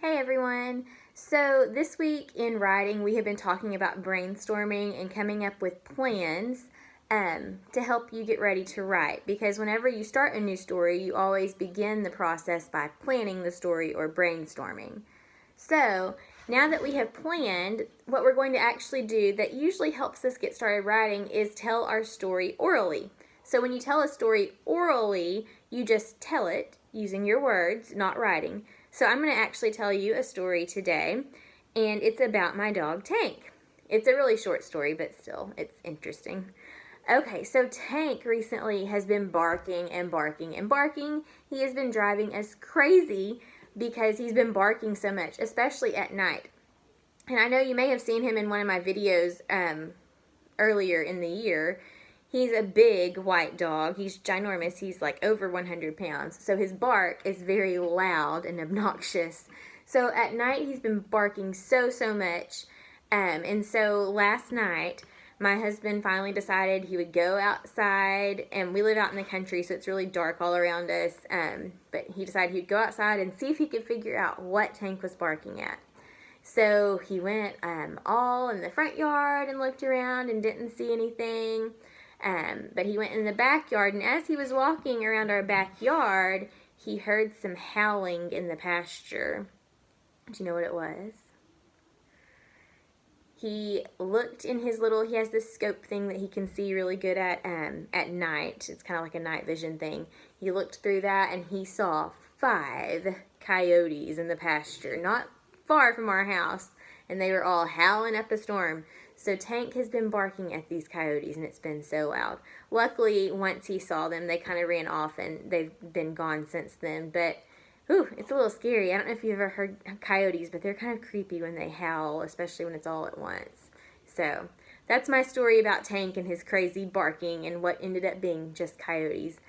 Hey everyone! So this week in writing we have been talking about brainstorming and coming up with plans to help you get ready to write, because whenever you start a new story you always begin the process by planning the story or brainstorming. So now that we have planned, what we're going to actually do that usually helps us get started writing is tell our story orally. So when you tell a story orally, you just tell it using your words, not writing. So I'm going to actually tell you a story today, and it's about my dog Tank. It's a really short story, but still, it's interesting. Okay, so Tank recently has been barking and barking and barking. He has been driving us crazy because he's been barking so much, especially at night. And I know you may have seen him in one of my videos earlier in the year. He's a big white dog. He's ginormous. He's like over 100 pounds. So his bark is very loud and obnoxious. So at night he's been barking so much. And so last night my husband finally decided he would go outside, and we live out in the country so it's really dark all around us. But he decided he'd go outside and see if he could figure out what Tank was barking at. So he went all in the front yard and looked around and didn't see anything. But he went in the backyard, and as he was walking around our backyard, he heard some howling in the pasture. Do you know what it was? He looked in his he has this scope thing that he can see really good at night. It's kind of like a night vision thing. He looked through that and he saw 5 coyotes in the pasture, not far from our house, and they were all howling up a storm. So Tank has been barking at these coyotes, and it's been so loud. Luckily, once he saw them, they kind of ran off, and they've been gone since then. But ooh, it's a little scary. I don't know if you've ever heard coyotes, but they're kind of creepy when they howl, especially when it's all at once. So that's my story about Tank and his crazy barking and what ended up being just coyotes.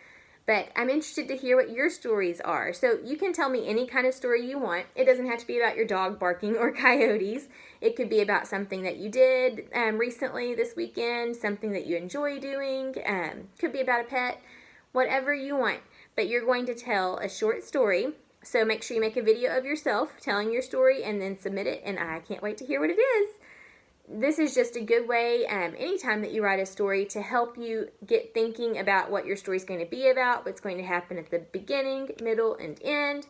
But I'm interested to hear what your stories are. So you can tell me any kind of story you want. It doesn't have to be about your dog barking or coyotes. It could be about something that you did recently this weekend, something that you enjoy doing. Could be about a pet, whatever you want. But you're going to tell a short story. So make sure you make a video of yourself telling your story and then submit it. And I can't wait to hear what it is. This is just a good way, anytime that you write a story, to help you get thinking about what your story is going to be about, what's going to happen at the beginning, middle, and end.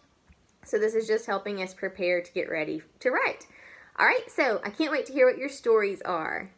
So this is just helping us prepare to get ready to write. All right, so I can't wait to hear what your stories are.